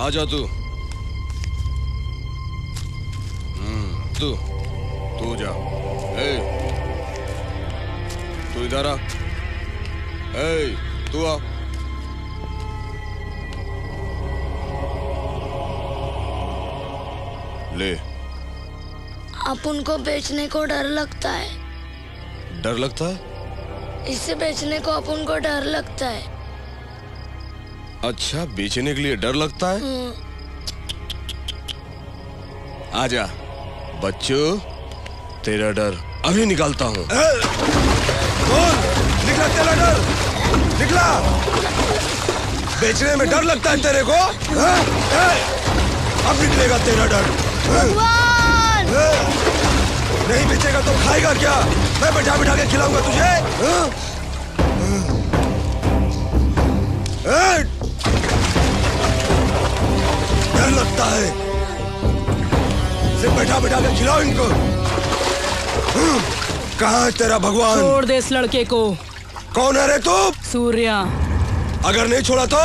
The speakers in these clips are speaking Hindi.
आजा तू। तू तू जा। ए, तू इधर आ। ए, तू आ। ले। अपन को बेचने को डर लगता है। डर लगता है? इसे बेचने को अपन को डर लगता है। अच्छा, बेचने के लिए डर लगता है? आजा बच्चों, तेरा डर अभी निकालता हूँ। बोल, निकला तेरा डर, निकला। बेचने में डर लगता है तेरे को? अब निकलेगा तेरा डर। भगवान! नहीं बेचेगा तो खाएगा क्या? मैं बैठा बैठा के खिलाऊंगा तुझे। डर लगता है, सिर्फ बैठा बैठा के खिलाओ इनको। कहाँ है तेरा भगवान? छोड़ दे इस लड़के को। कौन है रे तू? सूर्या। अगर नहीं छोड़ा तो?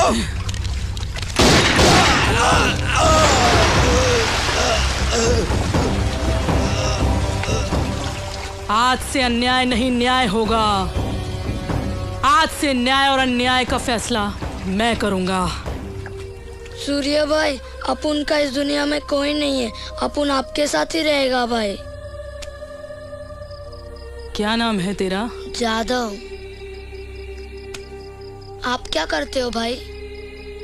आज से अन्याय नहीं न्याय होगा। आज से न्याय और अन्याय का फैसला मैं करूंगा। सूर्य भाई, अपन का इस दुनिया में कोई नहीं है। अपन आपके साथ ही रहेगा भाई। क्या नाम है तेरा? जादव। आप क्या करते हो भाई?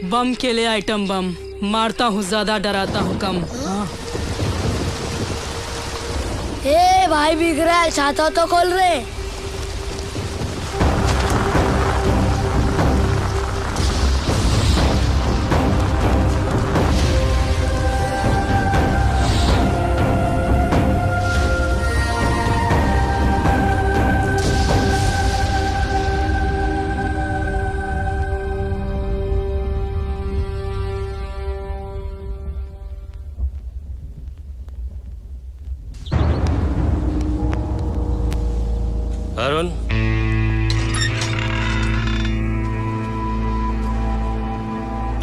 बम के लिए आइटम बम मारता हूँ, ज्यादा डराता हूँ कम। हाँ। ए भाई, बिक रहा है, छाता तो खोल रहे। अरुण,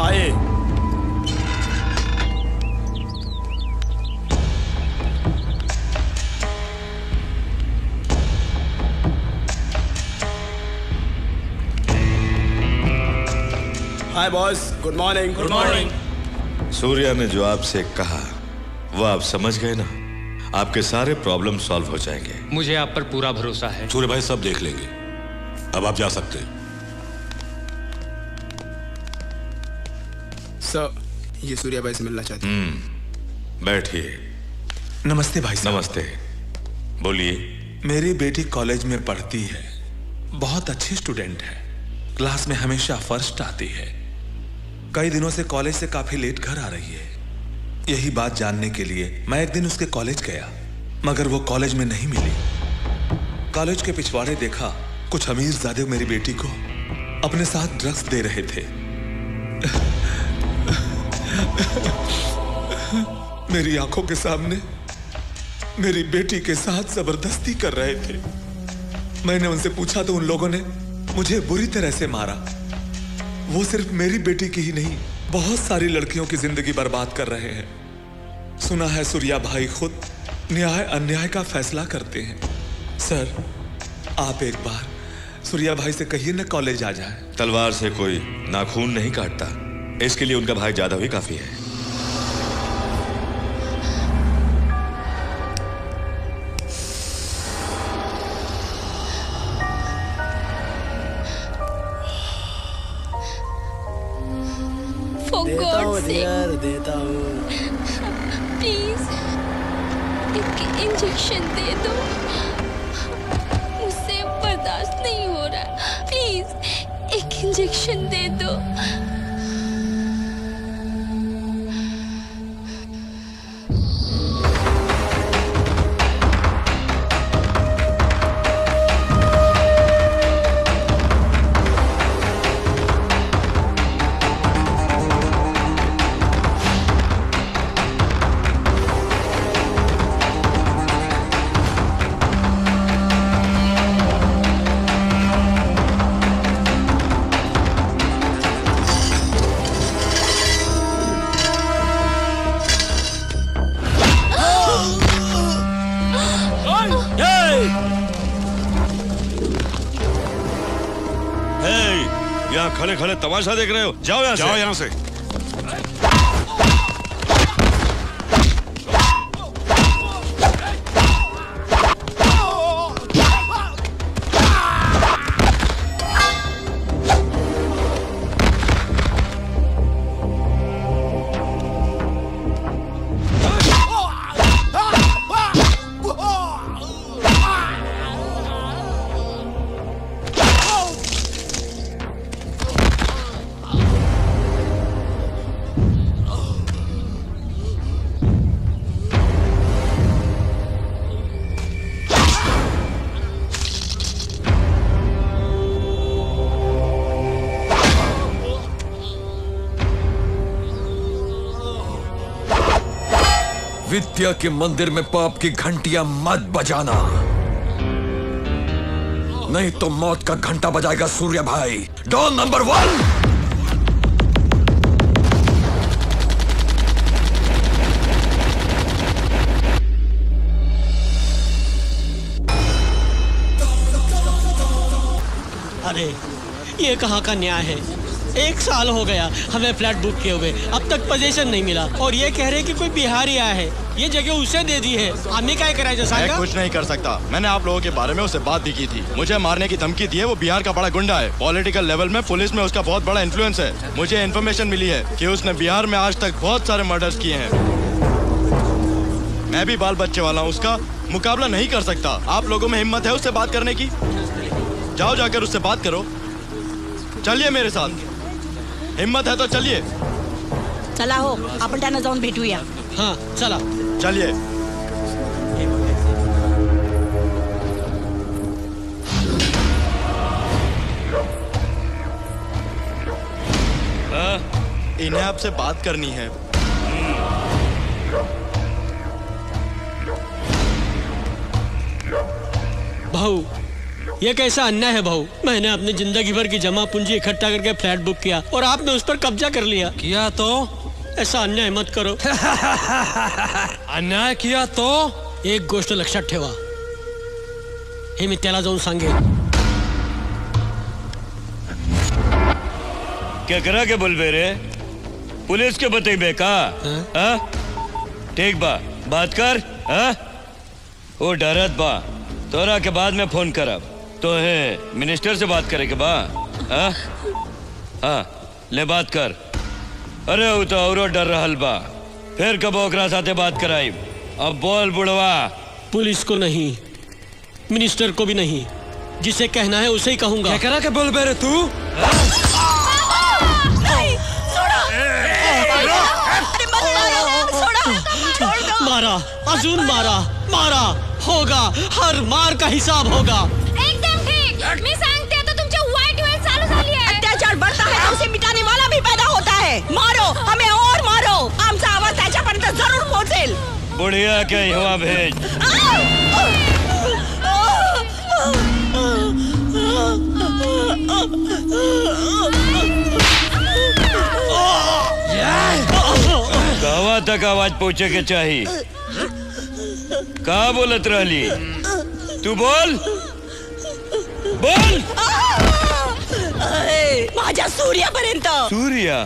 आइए। Hi boss, good morning. Good morning. Surya ने जो आपसे कहा वो आप समझ गए ना? आपके सारे प्रॉब्लम सॉल्व हो जाएंगे। मुझे आप पर पूरा भरोसा है। सूर्य भाई सब देख लेंगे, अब आप जा सकते हैं। सर, ये सूर्या भाई से मिलना चाहते हैं। बैठिए। नमस्ते भाई साहब। नमस्ते, बोलिए। मेरी बेटी कॉलेज में पढ़ती है, बहुत अच्छी स्टूडेंट है, क्लास में हमेशा फर्स्ट आती है। कई दिनों से कॉलेज से काफी लेट घर आ रही है। यही बात जानने के लिए मैं एक दिन उसके कॉलेज गया, मगर वो कॉलेज में नहीं मिली। कॉलेज के पिछवाड़े देखा, कुछ अमीरजादे मेरी बेटी को अपने साथ ड्रग्स दे रहे थे। मेरी आंखों के सामने मेरी बेटी के साथ जबरदस्ती कर रहे थे। मैंने उनसे पूछा तो उन लोगों ने मुझे बुरी तरह से मारा। वो सिर्फ मेरी बेटी की ही नहीं, बहुत सारी लड़कियों की जिंदगी बर्बाद कर रहे हैं। सुना है सूर्या भाई खुद न्याय अन्याय का फैसला करते हैं। सर, आप एक बार सूर्या भाई से कहिए न कॉलेज आ जाए। तलवार से कोई नाखून नहीं काटता, इसके लिए उनका भाई जादव ही काफी है। देता हूँ। प्लीज एक इंजेक्शन दे दो, मुझसे बर्दाश्त नहीं हो रहा। प्लीज एक इंजेक्शन दे दो। यहाँ खड़े खड़े तमाशा देख रहे हो? जाओ यहाँ से। जाओ यहाँ से। विद्या के मंदिर में पाप की घंटियां मत बजाना, नहीं तो मौत का घंटा बजाएगा सूर्य भाई। Don number 1। अरे ये कहाँ का न्याय है? 1 साल हो गया हमें फ्लैट बुक किए हुए, अब तक पोजीशन नहीं मिला और ये कह रहे हैं कि कोई बिहारी आया है, ये जगह उसे दे दी है। हमें क्या कराए? मैं कुछ नहीं कर सकता। मैंने आप लोगों के बारे में उससे बात भी की थी। मुझे मारने की धमकी दी है। वो बिहार का बड़ा गुंडा है। पॉलिटिकल लेवल में पुलिस में उसका बहुत बड़ा इन्फ्लुएंस है। मुझे इन्फॉर्मेशन मिली है कि उसने बिहार में आज तक बहुत सारे मर्डर्स किए हैं। मैं भी बाल बच्चे वाला हूँ, उसका मुकाबला नहीं कर सकता। आप लोगों में हिम्मत है उससे बात करने की? जाओ जाकर उससे बात करो। चलिए मेरे साथ, हिम्मत है तो चलिए। चला हो, आपण त्यांना जाऊन भेटूया। हाँ चला, चलिए। इन्हें आपसे बात करनी है। भाऊ ये कैसा अन्याय है भाऊ? मैंने अपनी जिंदगी भर की जमा पूंजी इकट्ठा करके फ्लैट बुक किया और आपने उस पर कब्जा कर लिया। किया तो? ऐसा अन्याय मत करो। अन्याय किया तो? एक गोष्ट लक्षात ठेवा, हे मी त्याला जाऊन सांगेन। क्या करा के बोल रे? पुलिस के बतेबे का? ठीक बा, बात कर। वो डरत बा, तोरा के बाद में फोन करब। तो है मिनिस्टर से बात करे के बा? ले बात कर। अरे वो तो औरो डर रहल बा, फिर कब ओकरा साथे बात कराई। अब बोल बुढ़वा। पुलिस को नहीं, मिनिस्टर को भी नहीं, जिसे कहना है उसे ही कहूंगा। क्या करा के बोल बेरे तू? मारा, अजून मारा, मारा होगा, हर मार का हिसाब होगा। एकदम ठीक। मी सांगते तो तुमचे वाईट वेळ चालू झाली आहे। अत्याचार बढ़ता है तो उसे मिटाने वाला भी पैदा होता है। मारो, हमें और मारो, आमचा आवाज त्याच्यापर्यंत जरूर पोहोचेल। बुढ़िया के युवा भेज। कहवा तक आवाज पहुंचे के चाहिए? का बोलत रहली? तू बोल बोल। माझ्या सूर्यापर्यंत। सूर्या?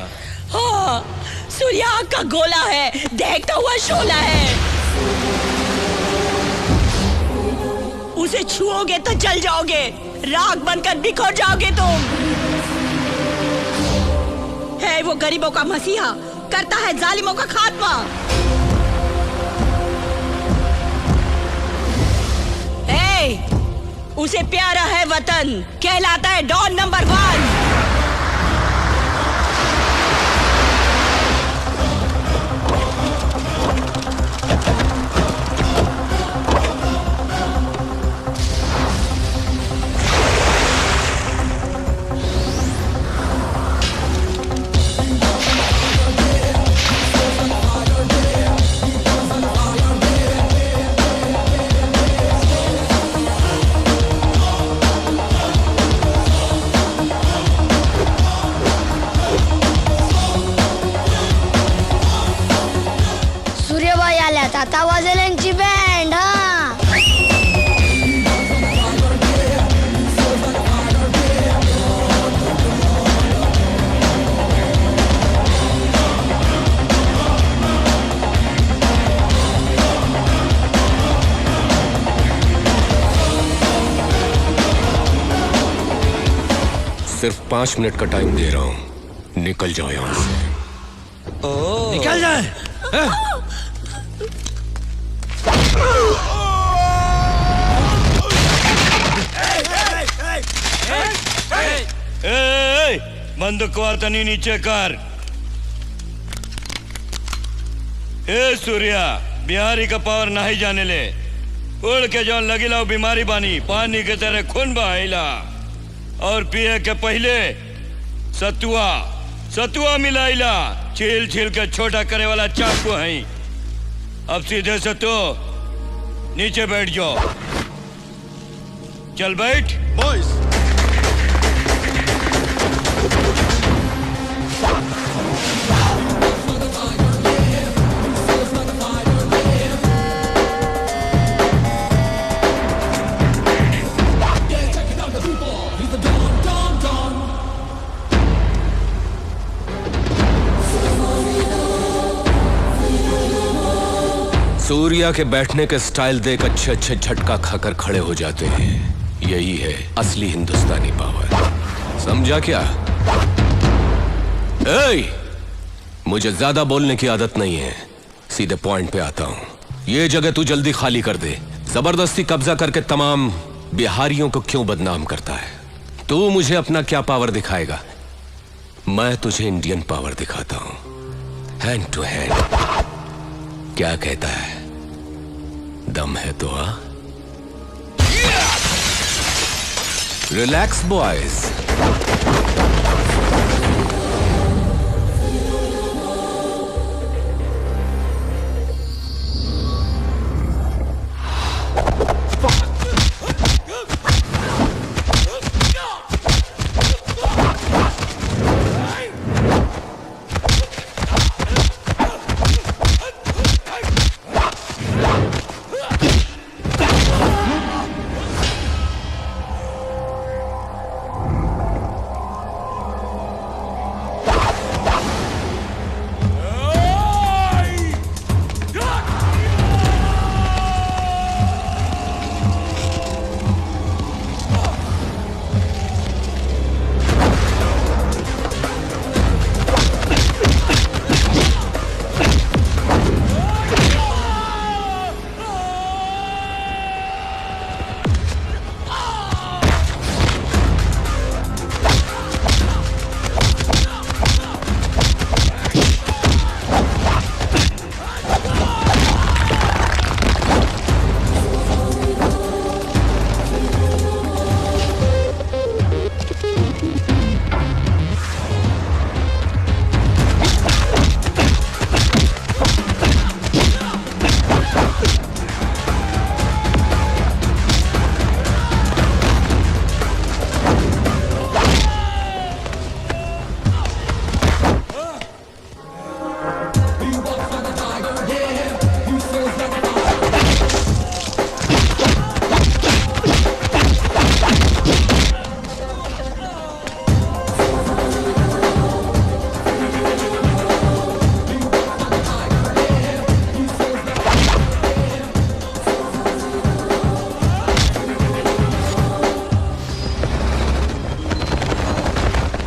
हाँ, सूर्या आग का गोला है, देखता हुआ शोला है। उसे छुओगे तो जल जाओगे, राख बनकर बिखर जाओगे तुम। है वो गरीबों का मसीहा, करता है जालिमों का खात्मा। उसे प्यारा है वतन, कहलाता है डॉन नंबर 1। सिर्फ 5 मिनट का टाइम दे रहा हूं, निकल जाओ यहां से। निकल जाए। बंदूक वार्तनी नीचे कर। ए सूर्या, बिहारी का पावर नहीं जाने ले। उड़ के जो लगी लाओ बीमारी बानी, पानी के तरह खून बहाइला। और पिए के पहले सतुआ मिलाइला। छील छील के छोटा करे वाला चाकू है। अब सीधे से तो नीचे बैठ जाओ। चल बैठ। बॉयज, सूर्या के बैठने के स्टाइल देख अच्छे अच्छे झटका खाकर खड़े हो जाते हैं। यही है असली हिंदुस्तानी पावर। समझा क्या? मुझे ज्यादा बोलने की आदत नहीं है, सीधे पॉइंट पे आता हूं। ये जगह तू जल्दी खाली कर दे। जबरदस्ती कब्जा करके तमाम बिहारियों को क्यों बदनाम करता है? तू मुझे अपना क्या पावर दिखाएगा? मैं तुझे इंडियन पावर दिखाता हूं, हैंड टू हैंड। क्या कहता है? दम है तो आ? Relax boys.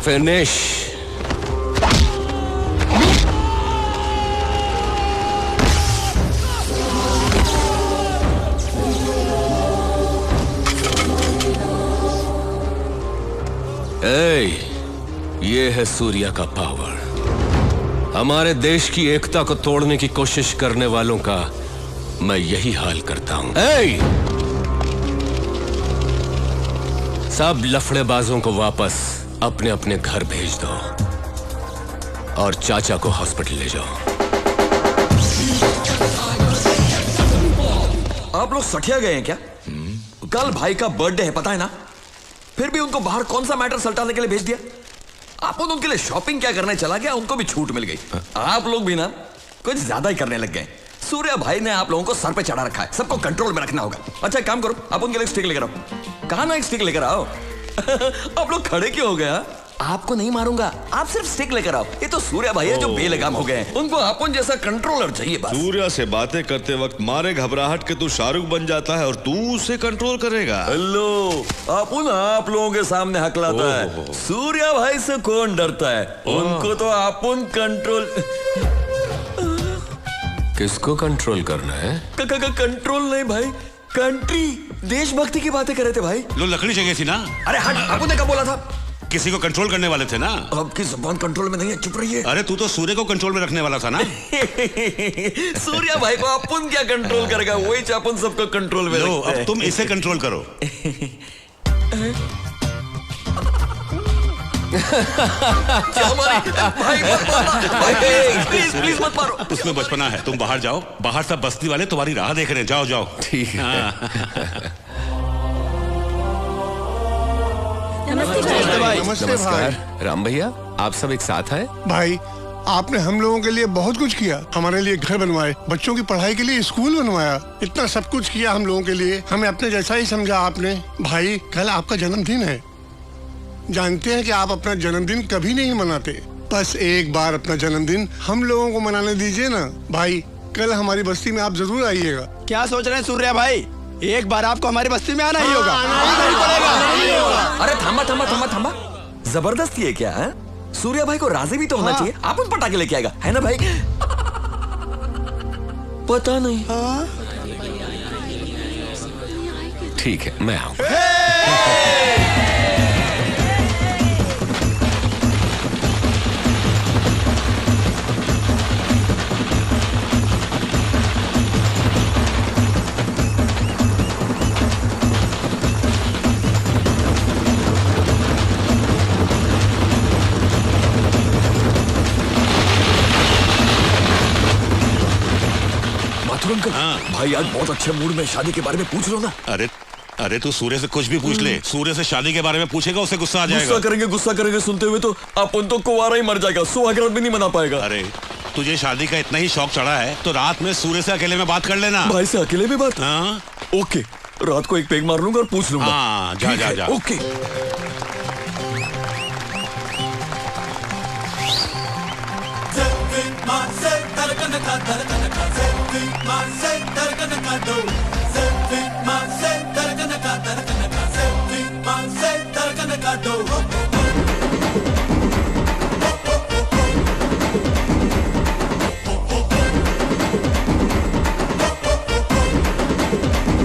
फिनिश। ये है सूर्या का पावर। हमारे देश की एकता को तोड़ने की कोशिश करने वालों का मैं यही हाल करता हूं। सब लफड़ेबाजों को वापस अपने अपने घर भेज दो और चाचा को हॉस्पिटल ले जाओ। आप लोग सठिया गए हैं क्या? कल भाई का बर्थडे है, पता है ना? फिर भी उनको बाहर कौन सा मैटर सल्टाने के लिए भेज दिया? आप उनके लिए शॉपिंग क्या करने चला गया, उनको भी छूट मिल गई। आप लोग भी ना कुछ ज्यादा ही करने लग गए। सूर्या भाई ने आप लोगों को सर पे चढ़ा रखा है, सबको कंट्रोल में रखना होगा। अच्छा एक काम करो, आप उनके लिए स्टिक लेकर आओ। कहा ना एक स्टिक लेकर आओ। आप लोग खड़े क्यों हो गया? आपको नहीं मारूंगा, आप सिर्फ स्टिक लेकर आओ। ये तो सूर्या भाई है जो बेलगाम हो गए हैं, उनको अपन जैसा कंट्रोलर चाहिए बस। सूर्या से बातें करते वक्त मारे घबराहट के तू शाहरुख बन जाता है और तू उसे कंट्रोल करेगा। हेलो, अपन आप लोगों के सामने हकलाता है, सूर्या भाई से कौन डरता है? उनको तो अपन कंट्रोल। किसको कंट्रोल करना है? कंट्रोल नहीं भाई, कंट्री, देशभक्ति की बातें कर रहे थे भाई। लो लकड़ी चाहिए थी ना? अरे हट, आपने क्या बोला था? किसी को कंट्रोल करने वाले थे ना? आपकी जुबान कंट्रोल में नहीं है, चुप रहिए। अरे तू तो सूर्य को कंट्रोल में रखने वाला था ना? सूर्या भाई को अपन क्या कंट्रोल करेगा, वही अपन सबको कंट्रोल में। लो अब तुम इसे कंट्रोल करो। प्लीज मत मारो। उसमें बचपना है, तुम बाहर जाओ, बाहर सब बस्ती वाले तुम्हारी राह देख रहे हैं, जाओ जाओ। ठीक है। नमस्ते भाई। नमस्कार राम भैया, आप सब एक साथ हैं? भाई आपने हम लोगों के लिए बहुत कुछ किया, हमारे लिए घर बनवाए, बच्चों की पढ़ाई के लिए स्कूल बनवाया, इतना सब कुछ किया हम लोगों के लिए, हमें अपने जैसा ही समझा आपने। भाई कल आपका जन्मदिन है, जानते हैं कि आप अपना जन्मदिन कभी नहीं मनाते, बस एक बार अपना जन्मदिन हम लोगों को मनाने दीजिए ना। भाई कल हमारी बस्ती में आप जरूर आइएगा। क्या सोच रहे हैं सूर्या भाई, एक बार आपको हमारी बस्ती में आना ही होगा। अरे थामा थामा थामा थामा, जबरदस्ती है क्या है? सूर्या भाई को राजी भी तो होना चाहिए, आप उन पटाखे लेके आएगा, है ना भाई? पता नहीं। ठीक है, मैं आऊँ। भाई आज बहुत अच्छे मूड में, शादी के बारे में पूछ लो ना। अरे तू सूर्य से कुछ भी पूछ ले, सूर्य से शादी के बारे में पूछेगा उसे गुस्सा आ जाएगा। गुस्सा करेंगे सुनते हुए तो अपन तो कुंवारा ही मर जाएगा, सुहागरात भी नहीं मना पाएगा। अरे तुझे शादी का इतना ही शौक चढ़ा है तो रात में सूर्य से अकेले में बात कर लेना। भाई से अकेले में बात? हाँ ओके, रात को एक पेग मार लूंगा और पूछ लूंगा। हाँ जा जा जा। ओके। Set my set,